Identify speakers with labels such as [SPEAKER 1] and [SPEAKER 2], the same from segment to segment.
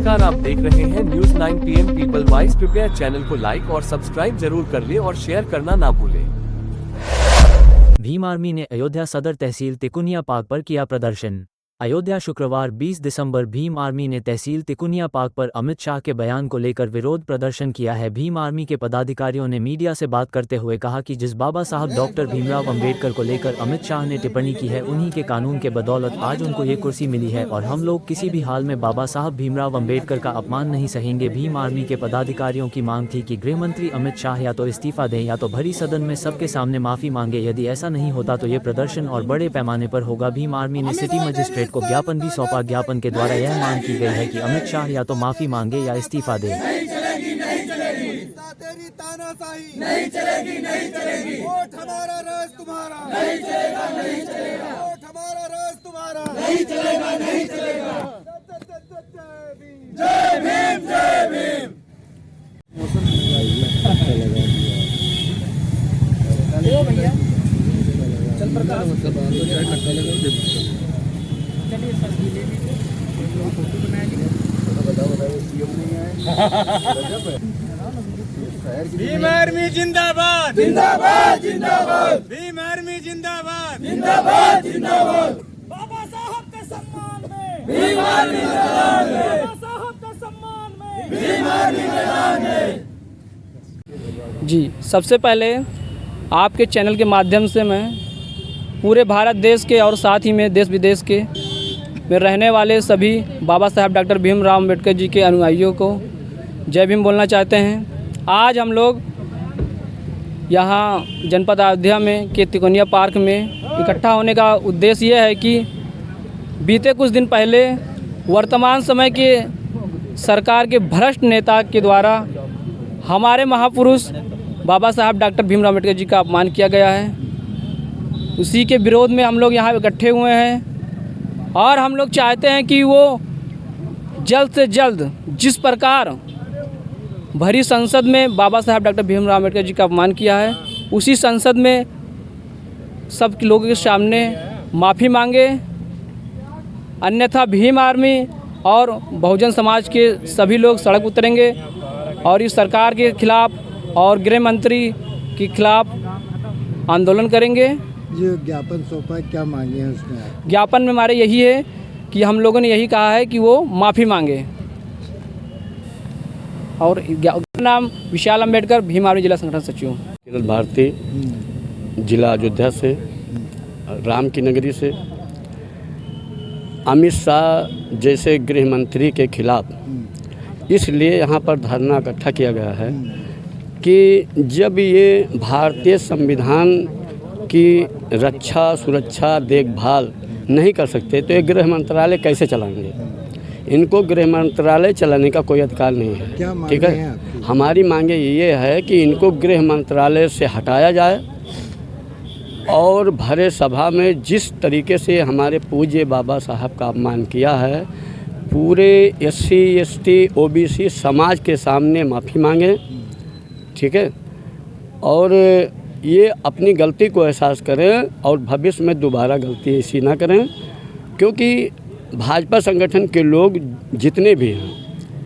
[SPEAKER 1] नमस्कार, आप देख रहे हैं न्यूज 9 PM पीपल वॉइस। कृपया चैनल को लाइक और सब्सक्राइब जरूर कर ले और शेयर करना ना भूले।
[SPEAKER 2] भीम आर्मी ने अयोध्या सदर तहसील तिकुनिया पार्क पर किया प्रदर्शन। अयोध्या शुक्रवार 20 दिसंबर भीम आर्मी ने तहसील तिकुनिया पार्क पर अमित शाह के बयान को लेकर विरोध प्रदर्शन किया है। भीम आर्मी के पदाधिकारियों ने मीडिया से बात करते हुए कहा कि जिस बाबा साहब डॉक्टर भीमराव अंबेडकर को लेकर अमित शाह ने टिप्पणी की है, उन्हीं के कानून के बदौलत आज उनको ये कुर्सी मिली है और हम लोग किसी भी हाल में बाबा साहब भीमराव अंबेडकर का अपमान नहीं सहेंगे। भीम आर्मी के पदाधिकारियों की मांग थी कि गृह मंत्री अमित शाह या तो इस्तीफा दें या तो भरी सदन में सबके सामने माफी मांगे। यदि ऐसा नहीं होता तो ये प्रदर्शन और बड़े पैमाने पर होगा। भीम आर्मी ने सिटी मजिस्ट्रेट को ज्ञापन भी सौंपा। ज्ञापन के द्वारा यह मांग की गई है कि अमित शाह या तो माफी मांगे या इस्तीफा दे।
[SPEAKER 3] नहीं चलेगी, नहीं चलेगी, तेरी तानाशाही नहीं चलेगी, नहीं चलेगी। वोट हमारा, राज तुम्हारा नहीं चलेगा, नहीं चलेगा। वोट हमारा, राज तुम्हारा नहीं चलेगा, नहीं चलेगा। जय भीम, जय भीम। भैया चल
[SPEAKER 4] भीम आर्मी जिंदाबाद,
[SPEAKER 3] जिंदाबाद, जिंदाबाद।
[SPEAKER 4] भीम आर्मी जिंदाबाद,
[SPEAKER 3] जिंदाबाद, जिंदाबाद।
[SPEAKER 4] बाबा साहब के सम्मान में,
[SPEAKER 3] भीम आर्मी मैदान में,
[SPEAKER 4] बाबा साहब के सम्मान में,
[SPEAKER 3] भीम आर्मी मैदान में।
[SPEAKER 5] जी, सबसे पहले आपके चैनल के माध्यम से मैं पूरे भारत देश के और साथ ही में देश विदेश के में रहने वाले सभी बाबा साहब डॉक्टर भीमराव अंबेडकर जी के अनुयायियों को जय भीम बोलना चाहते हैं। आज हम लोग यहाँ जनपद अयोध्या में के तिकोनिया पार्क में इकट्ठा होने का उद्देश्य ये है कि बीते कुछ दिन पहले वर्तमान समय के सरकार के भ्रष्ट नेता के द्वारा हमारे महापुरुष बाबा साहब डॉक्टर भीमराव अंबेडकर जी का अपमान किया गया है। उसी के विरोध में हम लोग यहाँ इकट्ठे हुए हैं और हम लोग चाहते हैं कि वो जल्द से जल्द जिस प्रकार भरी संसद में बाबा साहब डॉक्टर भीमराव अंबेडकर जी का अपमान किया है, उसी संसद में सब लोगों के सामने माफ़ी मांगे। अन्यथा भीम आर्मी और बहुजन समाज के सभी लोग सड़क उतरेंगे और इस सरकार के खिलाफ़ और गृह मंत्री के खिलाफ़ आंदोलन करेंगे।
[SPEAKER 6] जो ज्ञापन सौंपा, क्या मांगे हैं उसमें?
[SPEAKER 5] ज्ञापन में हमारे यही है कि हम लोगों ने यही कहा है कि वो माफ़ी मांगे। और नाम विशाल अंबेडकर, भीम आर्मी जिला संगठन सचिव।
[SPEAKER 7] तिरथ भारती, जिला अयोध्या से, राम की नगरी से। अमित शाह जैसे गृह मंत्री के खिलाफ इसलिए यहाँ पर धरना इकट्ठा किया गया है कि जब ये भारतीय संविधान की रक्षा, सुरक्षा, देखभाल नहीं कर सकते तो ये गृह मंत्रालय कैसे चलाएंगे? इनको गृह मंत्रालय चलाने का कोई अधिकार नहीं है। ठीक है, हमारी मांगे ये है कि इनको गृह मंत्रालय से हटाया जाए और भरे सभा में जिस तरीके से हमारे पूज्य बाबा साहब का अपमान किया है, पूरे SC, ST, OBC समाज के सामने माफ़ी मांगे। ठीक है, और ये अपनी गलती को एहसास करें और भविष्य में दोबारा गलती ऐसी ना करें, क्योंकि भाजपा संगठन के लोग जितने भी हैं,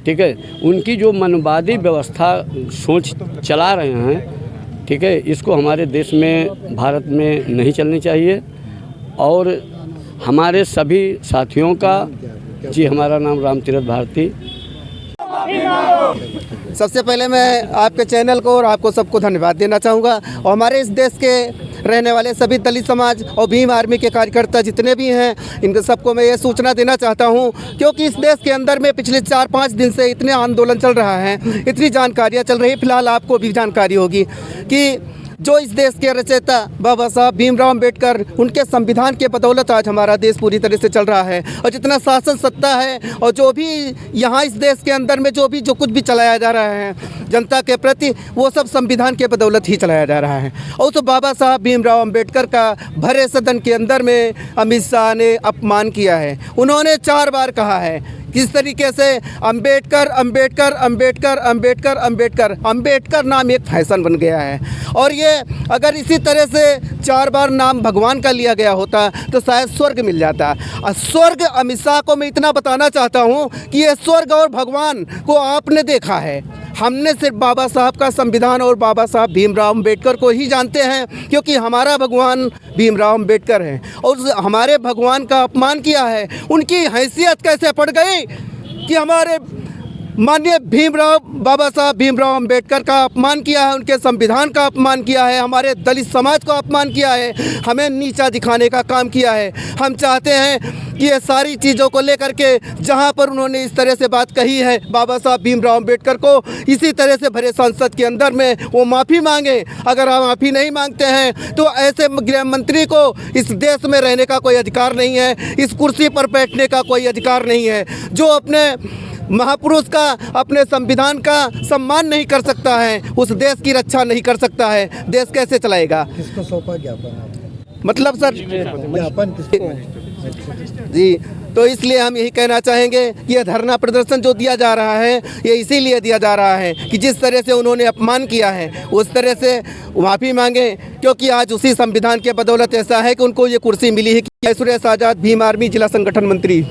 [SPEAKER 7] ठीक है, उनकी जो मनवादी व्यवस्था सोच चला रहे हैं, ठीक है, इसको हमारे देश में, भारत में नहीं चलनी चाहिए। और हमारे सभी साथियों का, जी हमारा नाम राम तीरथ भारती।
[SPEAKER 6] सबसे पहले मैं आपके चैनल को और आपको सबको धन्यवाद देना चाहूँगा और हमारे इस देश के रहने वाले सभी दलित समाज और भीम आर्मी के कार्यकर्ता जितने भी हैं, इनको सबको मैं ये सूचना देना चाहता हूँ, क्योंकि इस देश के अंदर में पिछले 4-5 दिन से इतने आंदोलन चल रहा है, इतनी जानकारियाँ चल रही है। फिलहाल आपको भी जानकारी होगी कि जो इस देश के रचयिता बाबा साहब भीमराव अंबेडकर, उनके संविधान के बदौलत आज हमारा देश पूरी तरह से चल रहा है। और जितना शासन सत्ता है और जो भी यहाँ इस देश के अंदर में जो कुछ भी चलाया जा रहा है जनता के प्रति, वो सब संविधान के बदौलत ही चलाया जा रहा है। और तो बाबा साहब भीमराव अंबेडकर का भरे सदन के अंदर में अमित शाह ने अपमान किया है। उन्होंने 4 बार कहा है किस तरीके से अंबेडकर अंबेडकर अंबेडकर अंबेडकर अंबेडकर अंबेडकर नाम एक फैशन बन गया है। और ये अगर इसी तरह से 4 बार नाम भगवान का लिया गया होता तो शायद स्वर्ग मिल जाता। और स्वर्ग अमित शाह को मैं इतना बताना चाहता हूँ कि ये स्वर्ग और भगवान को आपने देखा है, हमने सिर्फ बाबा साहब का संविधान और बाबा साहब भीमराव अंबेडकर को ही जानते हैं, क्योंकि हमारा भगवान भीमराव अंबेडकर हैं। और हमारे भगवान का अपमान किया है, उनकी हैसियत कैसे पड़ गई कि हमारे माननीय बाबा साहब भीमराव अंबेडकर का अपमान किया है, उनके संविधान का अपमान किया है, हमारे दलित समाज को अपमान किया है, हमें नीचा दिखाने का काम किया है। हम चाहते हैं कि ये सारी चीज़ों को लेकर के जहाँ पर उन्होंने इस तरह से बात कही है बाबा साहब भीमराव अंबेडकर को, इसी तरह से भरे संसद के अंदर में वो माफ़ी मांगे। अगर हम माफ़ी नहीं मांगते हैं तो ऐसे गृह मंत्री को इस देश में रहने का कोई अधिकार नहीं है, इस कुर्सी पर बैठने का कोई अधिकार नहीं है। जो अपने महापुरुष का, अपने संविधान का सम्मान नहीं कर सकता है, उस देश की रक्षा नहीं कर सकता है, देश कैसे चलाएगा?
[SPEAKER 3] किसको सौंपा ज्ञापन?
[SPEAKER 6] मतलब सर
[SPEAKER 3] ज्ञापन किसको?
[SPEAKER 6] जी, तो इसलिए हम यही कहना चाहेंगे कि यह धरना प्रदर्शन जो दिया जा रहा है ये इसीलिए दिया जा रहा है कि जिस तरह से उन्होंने अपमान किया है उस तरह से माफ़ी मांगे, क्योंकि आज उसी संविधान के बदौलत ऐसा है कि उनको ये कुर्सी मिली है। कि सुरेश आज़ाद, भीम आर्मी, जिला संगठन मंत्री।